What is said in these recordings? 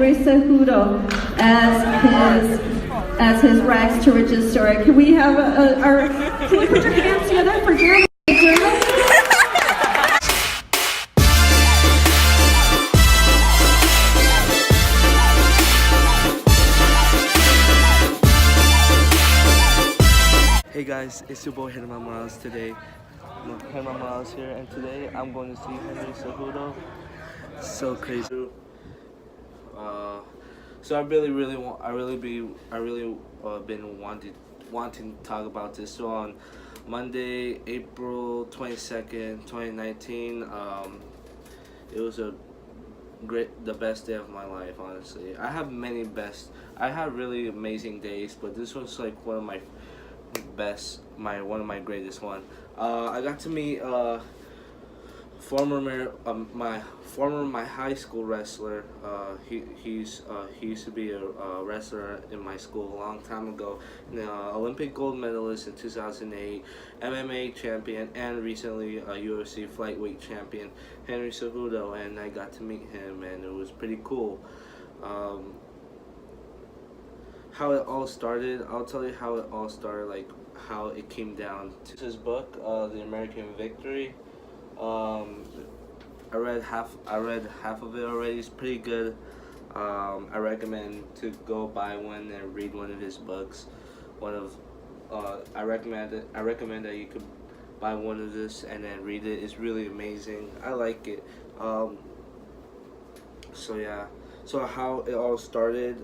Henry Cejudo as his rags to riches story. Can we have can we put your hands together for Jeremy? Hey guys, it's your boy Henry Morales today. Henry Morales here, and today I'm going to see Henry Cejudo. So crazy. So I really been wanting to talk about this. So on Monday, April 22nd, 2019, it was the best day of my life. Honestly, I have really amazing days, but this was like one of my greatest one. I got to meet my high school wrestler. He used to be a wrestler in my school a long time ago. Olympic gold medalist in 2008, MMA champion, and recently a UFC flyweight champion, Henry Cejudo. And I got to meet him, and it was pretty cool. How it all started, I'll tell you how it all started, like how it came down to his book, The American Victory. I read half of it already. It's pretty good. I recommend to go buy one and read one of his books. I recommend that you could buy one of this and then read it. It's really amazing. I like it. So yeah. So how it all started.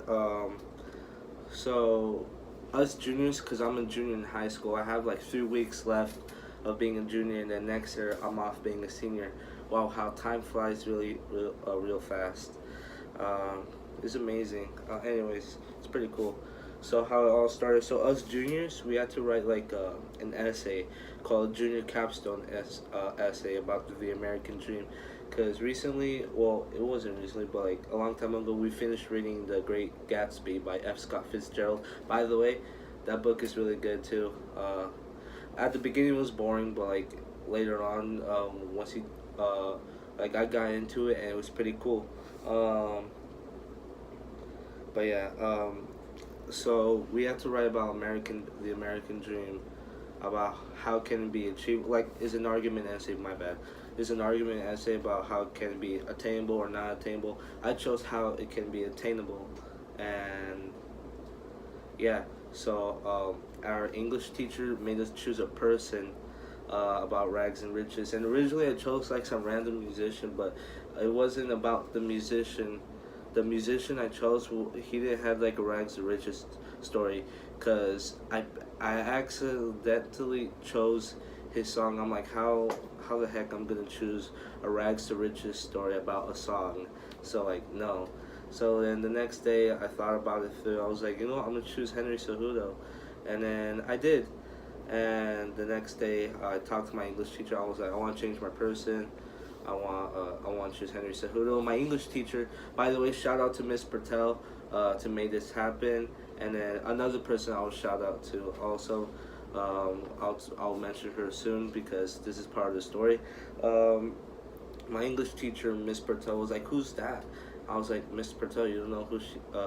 So us juniors, because I'm a junior in high school, I have like 3 weeks left of being a junior, and then next year I'm off being a senior. Wow, how time flies real fast. It's amazing. Anyways, it's pretty cool. So how it all started, so us juniors, we had to write like an essay called Junior Capstone essay about the American Dream. Because recently, well, it wasn't recently, but like a long time ago, we finished reading The Great Gatsby by F. Scott Fitzgerald. By the way, that book is really good too. At the beginning it was boring, but like later on, once I got into it, and it was pretty cool. But yeah, so we had to write about the American Dream, about how can it be achieved. Like, it's an argument essay. My bad. It's an argument essay about how can it be attainable or not attainable. I chose how it can be attainable, and yeah. So our English teacher made us choose a person about rags and riches, and originally I chose like some random musician, but it wasn't about the musician. The musician I chose, he didn't have like a rags and riches story, cause I accidentally chose his song. I'm like, how the heck I'm gonna choose a rags to riches story about a song? So like, no. So then the next day I thought about it through. I was like, you know what, I'm gonna choose Henry Cejudo, and then I did. And the next day I talked to my English teacher. I was like, I want to change my person. I want to choose Henry Cejudo. My English teacher, by the way, shout out to Miss Purtell to make this happen. And then another person I'll shout out to also. I'll mention her soon because this is part of the story. My English teacher, Miss Purtell, was like, "Who's that?" I was like, "Miss Purtell, you don't know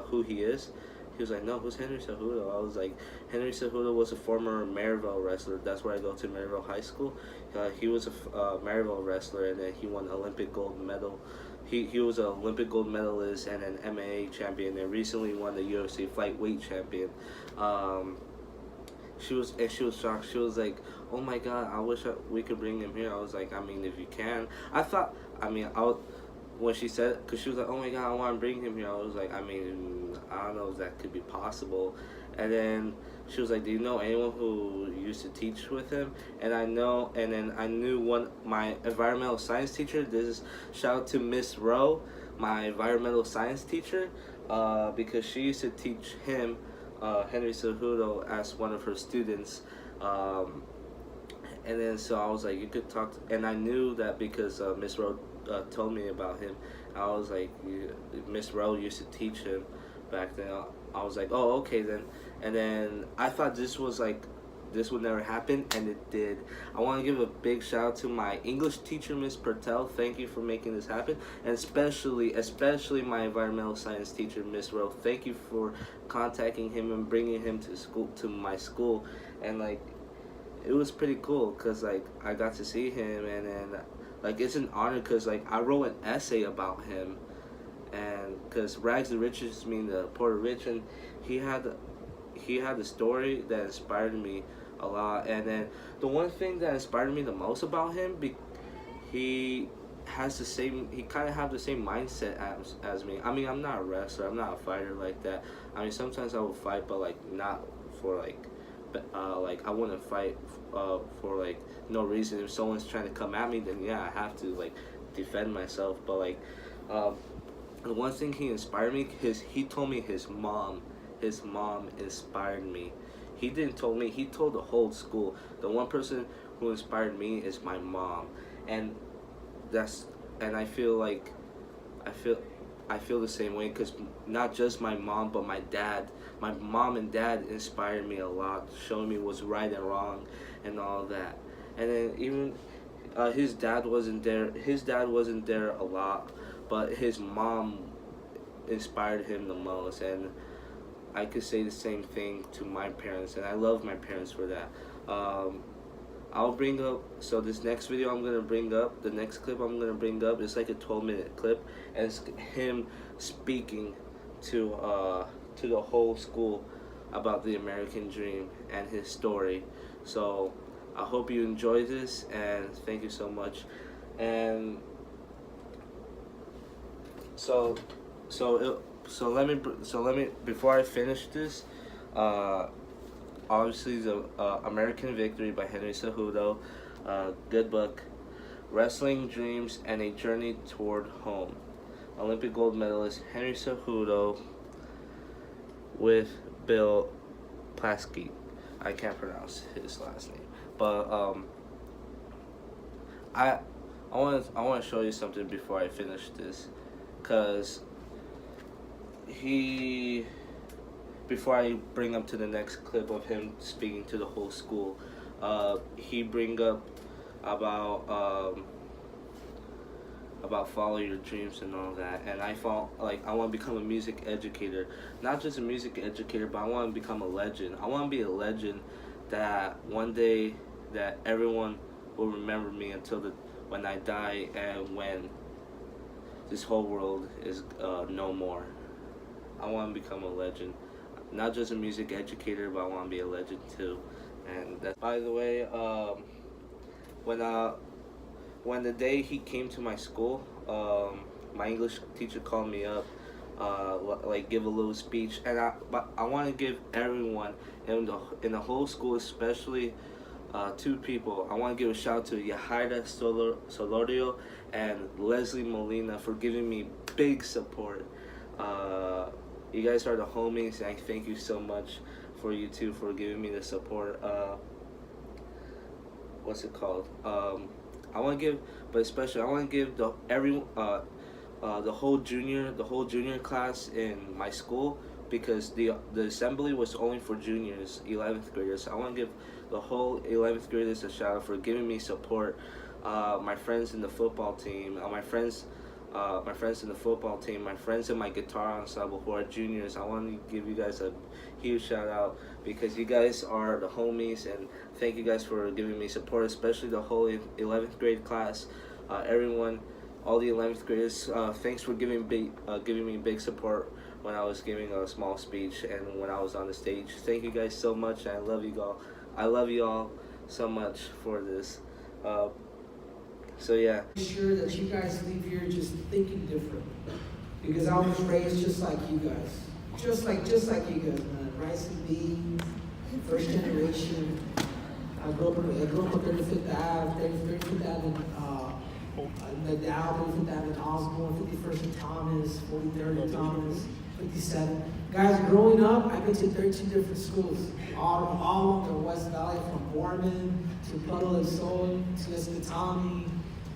who he is?" He was like, "No, who's Henry Cejudo?" I was like, "Henry Cejudo was a former Maryville wrestler. That's where I go to, Maryville High School. He was a Maryville wrestler, and then he won Olympic gold medal. He was an Olympic gold medalist and an MMA champion, and recently won the UFC flyweight champion." She was shocked. She was like, "Oh my God, I wish we could bring him here." I was like, "I mean, if you can." When she said, because she was like, "Oh my God, I want to bring him here," I was like, I mean, I don't know if that could be possible. And then she was like, "Do you know anyone who used to teach with him?" And I knew my environmental science teacher. This is shout out to Miss Rowe, my environmental science teacher, because she used to teach him, Henry Cejudo, as one of her students. And then so I was like, you could talk to, and I knew that because Miss Rowe told me about him. I was like, Miss Rowe used to teach him back then. I was like, oh, okay then. And then I thought this was like this would never happen, and it did. I want to give a big shout out to my English teacher, Miss Purtell. Thank you for making this happen, and especially my environmental science teacher, Miss Rowe. Thank you for contacting him and bringing him to my school, and like, it was pretty cool because like I got to see him, and then like it's an honor because like I wrote an essay about him, and because rags to riches mean the poor rich, and he had a story that inspired me a lot. And then the one thing that inspired me the most about him, he kind of have the same mindset as me. I mean, I'm not a wrestler, I'm not a fighter like that. I mean, sometimes I will fight, but like not for like I wouldn't fight for like no reason. If someone's trying to come at me, then yeah, I have to like defend myself. But like the one thing he inspired me, he told me his mom inspired me. He didn't told me, he told the whole school. The one person who inspired me is my mom, and I feel like I feel the same way, because not just my mom but my mom and dad inspired me a lot, showing me what's right and wrong and all that. And then even his dad wasn't there a lot, but his mom inspired him the most, and I could say the same thing to my parents, and I love my parents for that. I'll bring up, so this next video I'm gonna bring up, the next clip I'm gonna bring up is like a 12-minute clip, and it's him speaking to the whole school about the American dream and his story. So I hope you enjoy this, and thank you so much. And so let me before I finish this, obviously the American Victory by Henry Cejudo, good book. Wrestling Dreams and a Journey Toward Home. Olympic gold medalist Henry Cejudo with Bill Plaskett. I can't pronounce his last name, but I want to show you something before I finish this, cause before I bring up to the next clip of him speaking to the whole school, he bring up about follow your dreams and all that, and I want to become a music educator. Not just a music educator, but I want to become a legend. I want to be a legend that one day that everyone will remember me when I die, and when this whole world is no more. I want to become a legend. Not just a music educator, but I want to be a legend too. And that's, by the way, when the day he came to my school, my English teacher called me up, like give a little speech, and I want to give everyone in the whole school, especially two people. I want to give a shout out to Yahaira Solorio and Leslie Molina for giving me big support. You guys are the homies, and I thank you so much for you two for giving me the support. What's it called? I want to give the whole junior class in my school, because the assembly was only for juniors, 11th graders. I want to give the whole 11th graders a shout out for giving me support. My friends in the football team, my friends in my guitar ensemble who are juniors. I want to give you guys a huge shout out, because you guys are the homies, and thank you guys for giving me support, especially the whole 11th grade class. Everyone, all the 11th graders, thanks for giving me big support when I was giving a small speech and when I was on the stage. Thank you guys so much, and I love you all. I love you all so much for this. So yeah. Make sure that you guys leave here just thinking different, because I was raised just like you guys, just like you guys, man. Rice and beans, first generation. I grew up on 35th Ave, 35th Ave in the Dow, 35th Ave in Osborne, 51st and Thomas, 43rd and Thomas, 57. Guys, growing up, I've been to 13 different schools, all along the West Valley, from Borman to Puddle and Sol to Escatami,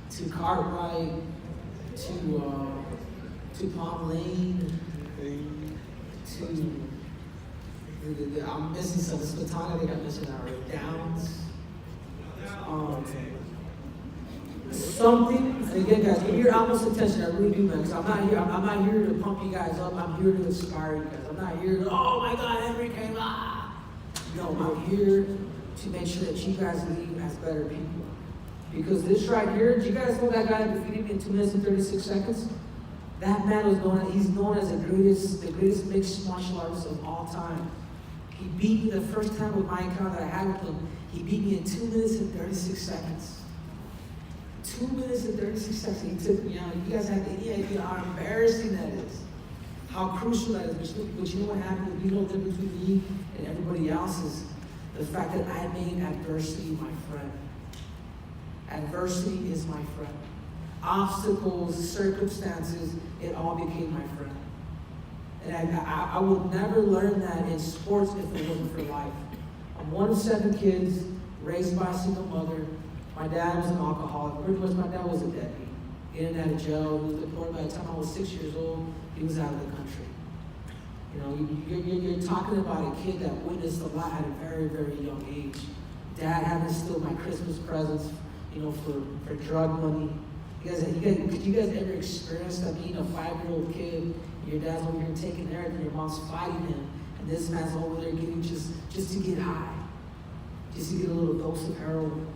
to Cartwright, to Palm Lane, to I'm missing some. This baton, I think I'm missing already. Downs. Something, and again, guys, give your almost attention. I really do, man. Because I'm not here to pump you guys up. I'm here to inspire you guys. I'm not here to, oh my God, Henry came. No, I'm here to make sure that you guys leave as better people. Because this right here, do you guys know that guy defeated me in 2 minutes and 36 seconds? That man he's known as the greatest mixed martial artist of all time. He beat me the first time with my encounter that I had with him. He beat me in 2 minutes and 36 seconds. 2 minutes and 36 seconds. He took me out. You guys have any idea how embarrassing that is? How crucial that is. But you know what happened? You know the difference between me and everybody else is the fact that I made adversity my friend. Adversity is my friend. Obstacles, circumstances, it all became my friend. And I would never learn that in sports if it wasn't for life. I'm one of 7 kids, raised by a single mother. My dad was an alcoholic. Pretty much my dad was a deadbeat. In and out of jail. He was deported by the time I was 6 years old. He was out of the country. You know, you're talking about a kid that witnessed a lot at a very, very young age. Dad having to steal my Christmas presents, you know, for drug money. Could you guys ever experience that being a 5-year-old kid, your dad's over here taking everything, your mom's fighting him, and this man's over there getting just to get high, just to get a little dose of heroin.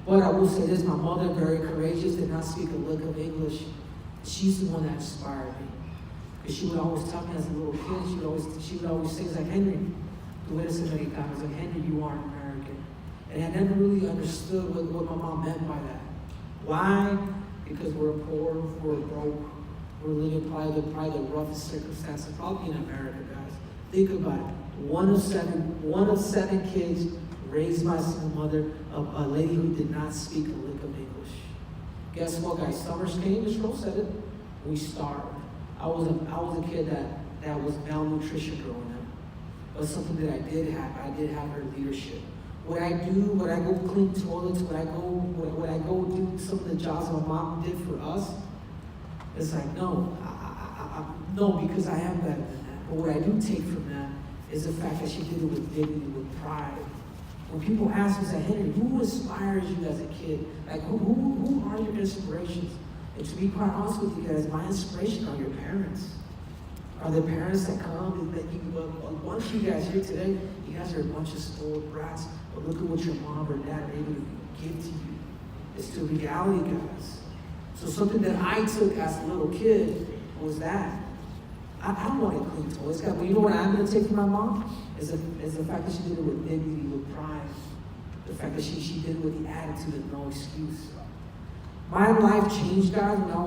But I will say this, my mother, very courageous, did not speak a lick of English. She's the one that inspired me. Because she would always tell me as a little kid, she would always say, like, Henry, tú eres americano. I was like, Henry, you are American. And I never really understood what my mom meant by that. Why? Because we're poor, we're broke, we're living probably the roughest circumstances, probably in America, guys. Think about it. One of seven kids raised by a single mother, a lady who did not speak a lick of English. Guess what, guys? Summers came, as Rowe said it, we starved. I was a kid that was malnutrition growing up. But something that I did have her leadership. Would I go clean toilets? Would I go do some of the jobs my mom did for us? It's like, no, no, because I am better than that. But what I do take from that is the fact that she did it with dignity, with pride. When people ask me, say, Henry, who inspires you as a kid? Like, who are your inspirations? And to be quite honest with you guys, my inspiration are your parents. Are the parents that come and that you, a bunch of you guys here today, you guys are a bunch of spoiled brats, but look at what your mom or dad are able to give to you. It's the reality, guys. So something that I took as a little kid was that. I don't want to clean toilets, guys, but you know what I'm going to take from my mom? Is the fact that she did it with dignity, with pride. The fact that she did it with the attitude of no excuse. My life changed, guys, when I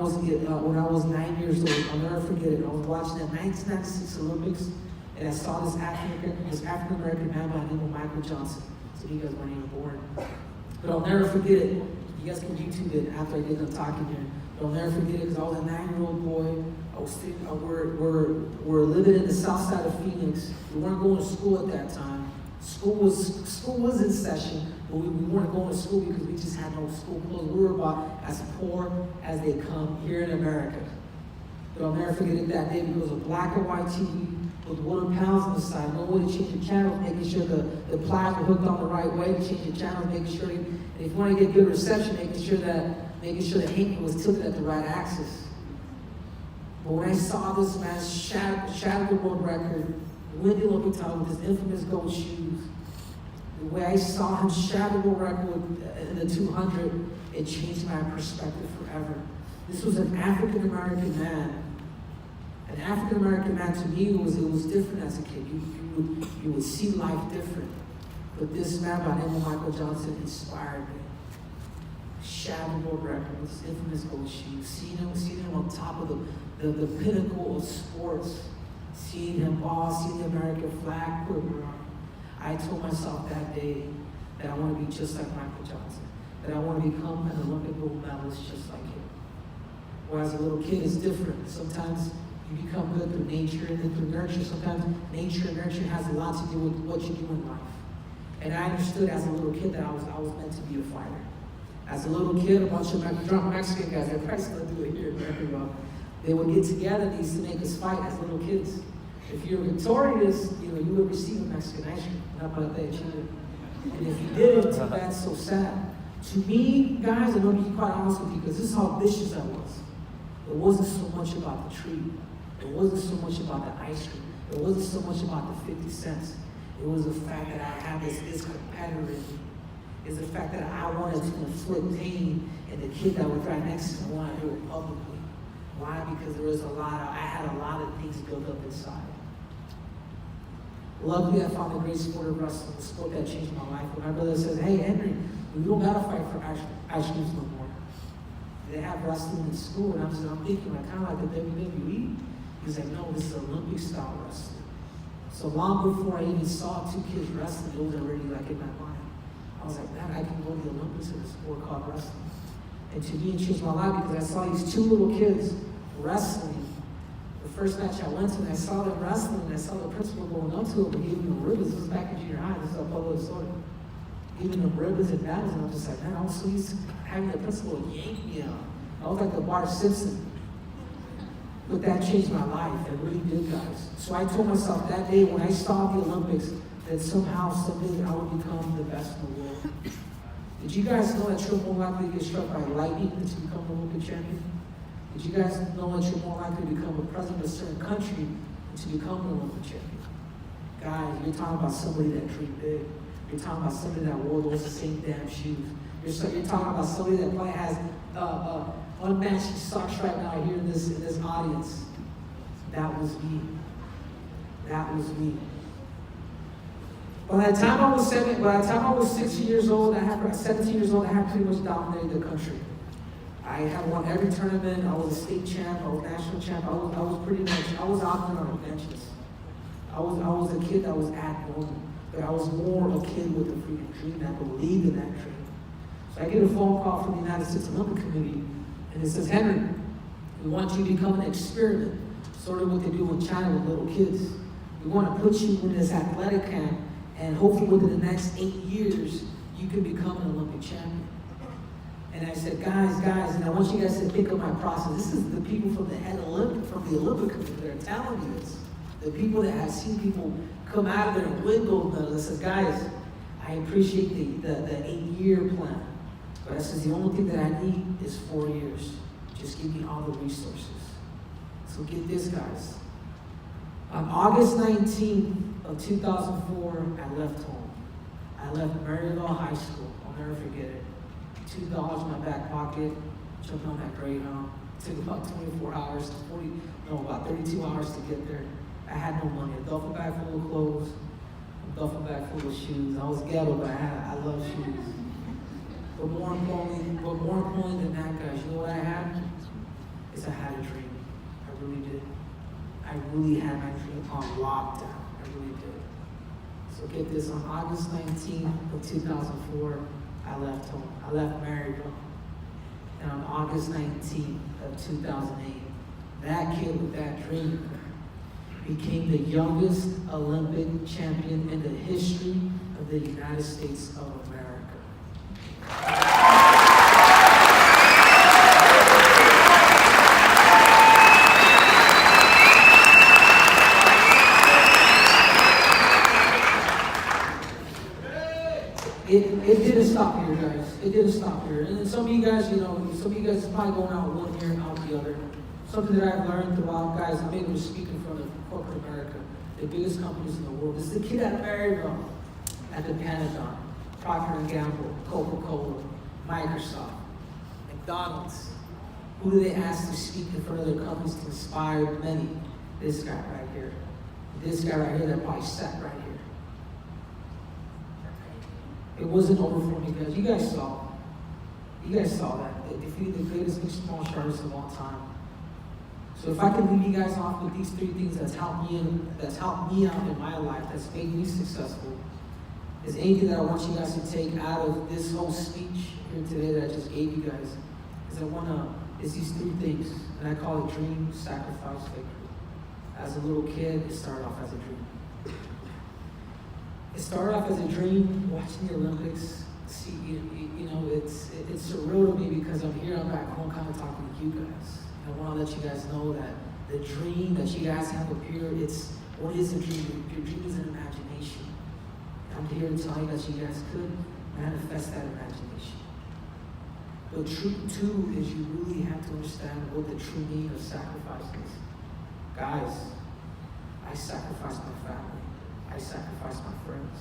was 9 years old. I'll never forget it. I was watching the 1996 Olympics, and I saw this African American man by the name of Michael Johnson. So you guys weren't even born. But I'll never forget it. You guys can YouTube it after I get done talking here. But I'll never forget it because I was a 9-year-old boy. We're living in the south side of Phoenix. We weren't going to school at that time. School was in session. But we weren't going to school because we just had no school clothes. We were about as poor as they come here in America. But I'll never forget it that day because it was a black and white TV with wooden panels on the side. No way to change the channels, making sure the pliers were hooked on the right way, to change the channels, making sure, and if you want to get good reception, making sure the Hinkley was tilted at the right axis. But when I saw this man shatter the world record, win the Olympic title with his infamous gold shoes, the way I saw him shatter the record in the 200, it changed my perspective forever. This was an African American man. An African American man to me, it was different as a kid. You would see life different. But this man by the name of Michael Johnson inspired me. Shattered world record with his infamous gold shoes. Seeing him on top of the pinnacle of sports. Seeing him ball, seeing the American flag quiver. I told myself that day that I want to be just like Michael Johnson. That I want to become an Olympic gold medalist just like him. Whereas a little kid is different. Sometimes you become good through nature and then through nurture. Sometimes nature and nurture has a lot to do with what you do in life. And I understood as a little kid that I was meant to be a fighter. As a little kid, a bunch of drunk Mexican guys, they're probably still do it here in America, they would get together and they used to make us fight as little kids. If you're victorious, you will receive a Mexican ice cream. Not para te chile. And if you didn't, that's so sad. To me, guys, I'm going to be quite honest with you, because this is how vicious I was. It wasn't so much about the treat. It wasn't so much about the ice cream. It wasn't so much about the 50 cents. It was the fact that I had this competitor in me. It's the fact that I wanted to inflict pain, and the kid that was right next to me wanted to do it publicly. Why? Because I had a lot of things built up inside. Luckily, I found a great sport of wrestling, a sport that changed my life. When my brother says, hey, Henry, we don't gotta fight for ice creams no more. They have wrestling in school, and I'm thinking, like, kind of like the WWE. He's like, no, this is Olympic style wrestling. So long before I even saw two kids wrestling, it was already like in my mind. I was like, man, I can go to the Olympics in a sport called wrestling. And to me, it changed my life because I saw these two little kids wrestling. The first match I went to, and I saw them wrestling, and I saw the principal going up to them and giving them ribbons. This was back in junior high. This is a public story. Giving them ribbons and medals, and I'm just like, man, I was so used to having the principal yank me out. I was like the Bart Simpson. But that changed my life. It really did, guys. So I told myself that day when I saw the Olympics that somehow, someday, I would become the best in the world. Did you guys know that you're more likely to get struck by lightning than to become an Olympic champion? Did you guys know that you're more likely to become a president of a certain country than to become an Olympic champion? Guys, you're talking about somebody that dreamed big. You're talking about somebody that wore those same damn shoes. You're talking about somebody that probably has unmatched socks right now here in this audience. That was me. That was me. By the time I was 16 years old, 17 years old, I had pretty much dominated the country. I had won every tournament. I was a state champ. I was national champ. I was out there on the benches. I was a kid that was abnormal, but I was more a kid with a freaking dream that believed in that dream. So I get a phone call from the United States Olympic Committee, and it says, Henry, we want you to become an experiment, sort of what they do in China with little kids. We want to put you in this athletic camp, and hopefully within the next 8 years, you can become an Olympic champion. And I said, guys, and I want you guys to think of my process. This is the people from the Olympic Committee that are telling me this. The people that have seen people come out of there and win gold medals. I said, guys, I appreciate the 8-year plan. But I said, the only thing that I need is 4 years. Just give me all the resources. So get this, guys. On August 19th of 2004, I left home. I left Maryville High School. I'll never forget it. $2 in my back pocket, jumped on that Greyhound. It took about 24 hours, about 32 hours to get there. I had no money. A duffel bag full of clothes, a duffel bag full of shoes. I was ghetto, but I love shoes. But more importantly than that, guys, you know what I had? Is I had a dream. I really did. I really had my dream on lockdown. I really did. So get this, on August 19th of 2004, I left home. I left Maryville. And on August 19th of 2008, that kid with that dream became the youngest Olympic champion in the history of the United States of America. It didn't stop here, guys. It didn't stop here. And some of you guys, some of you guys is probably going out one ear and out the other. Something that I've learned throughout, guys, I'm able to speak in front of corporate America, the biggest companies in the world. This is the kid at Maryville, at the Pentagon, Procter & Gamble, Coca-Cola, Microsoft, McDonald's. Who do they ask to speak in front of their companies to inspire many? This guy right here. This guy right here that probably sat right here. It wasn't over for me, guys. You guys saw. You guys saw that. They defeated the greatest mixed martial artists of all time. So if I can leave you guys off with these 3 things that's helped me out in my life, that's made me successful, is anything that I want you guys to take out of this whole speech here today that I just gave you guys, is these 3 things. And I call it dream, sacrifice, victory. As a little kid, it started off as a dream. It started off as a dream, watching the Olympics. See, it's surreal to me because I'm back home kind of talking to you guys. I want to let you guys know that the dream that you guys have up here, it's What is a dream? Your dream is an imagination. I'm here to tell you that you guys could manifest that imagination. But true too is you really have to understand what the true meaning of sacrifice is. Guys, I sacrificed my family. I sacrificed my friends.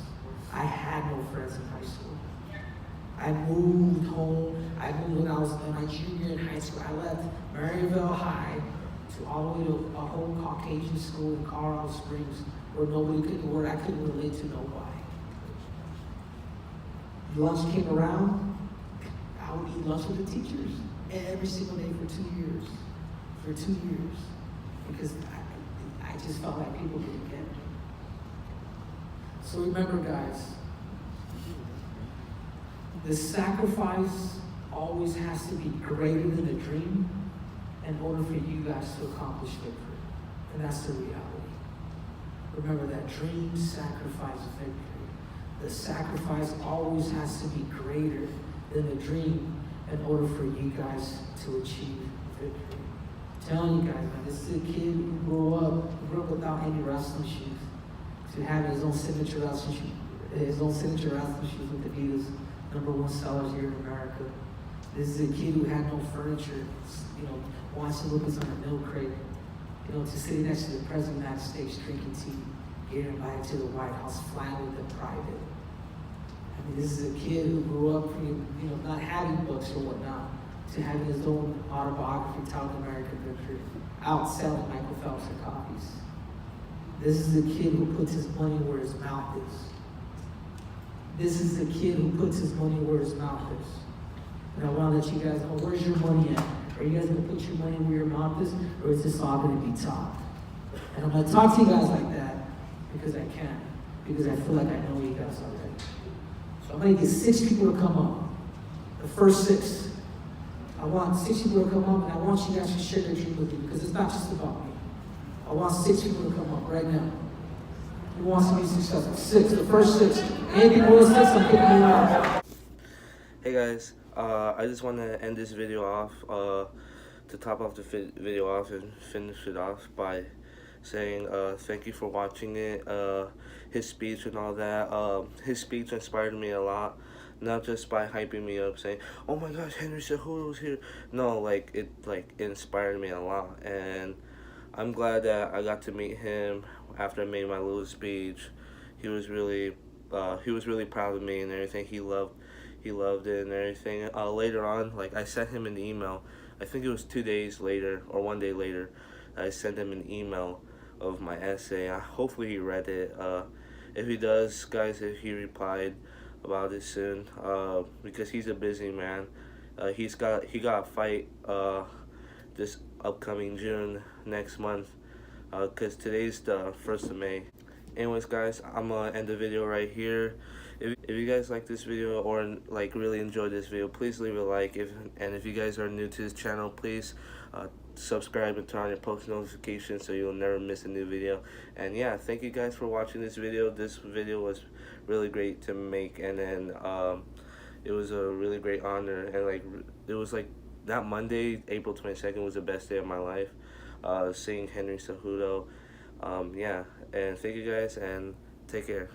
I had no friends in high school. I moved home. I moved when I was in my junior in high school. I left Maryville High to all the way to a whole Caucasian school in Colorado Springs where I couldn't relate to nobody. Lunch came around, I would eat lunch with the teachers every single day for 2 years. For 2 years. Because I just felt like people didn't get it. So remember, guys, the sacrifice always has to be greater than the dream in order for you guys to accomplish victory. And that's the reality. Remember that dream, sacrifice, victory. The sacrifice always has to be greater than the dream in order for you guys to achieve victory. I'm telling you guys, man, this is a kid who grew up without any wrestling shoes, to have his own signature wrestling shoes with Adidas, #1 sellers here in America. This is a kid who had no furniture, watching Lucas on a milk crate, to sitting next to the President of the United States drinking tea, getting invited to the White House, flying with them private. I mean, this is a kid who grew up from, not having books or whatnot, to having his own autobiography titled American Victory, outselling Michael Phelps and copies. This is a kid who puts his money where his mouth is. This is a kid who puts his money where his mouth is. And I want to let you guys know, where's your money at? Are you guys going to put your money where your mouth is, or is this all going to be talk? And I'm going to talk to you guys like that because I can, because I feel like I know you guys already. So I'm going to get 6 people to come up. The first 6. I want 6 people to come up, and I want you guys to share their dream with me, because it's not just about me. I want 6 people to come up right now. Who wants to be successful? 6, the first 6. Anything more than 6, I'm kicking you out. Hey guys, I just want to end this video off, to top off the video off and finish it off by saying thank you for watching it. His speech and all that, his speech inspired me a lot, not just by hyping me up saying, oh my gosh, Henry Cejudo's here. No, it inspired me a lot, and I'm glad that I got to meet him after I made my little speech. He was really proud of me and everything. He loved it and everything. Later on, I sent him an email. I think it was 2 days later or 1 day later. I sent him an email of my essay. Hopefully he read it. If he does, guys, if he replied about it soon, because he's a busy man. He got a fight this upcoming June next month, because today's the 1st of May. Anyways, guys, I'm gonna end the video right here. If you guys like this video or really enjoyed this video, please leave a like. And if you guys are new to this channel, please subscribe and turn on your post notifications so you'll never miss a new video. And yeah, thank you guys for watching this video. This video was really great to make, and then it was a really great honor, and it was that Monday, April 22nd, was the best day of my life, seeing Henry Cejudo. Yeah, and thank you guys, and take care.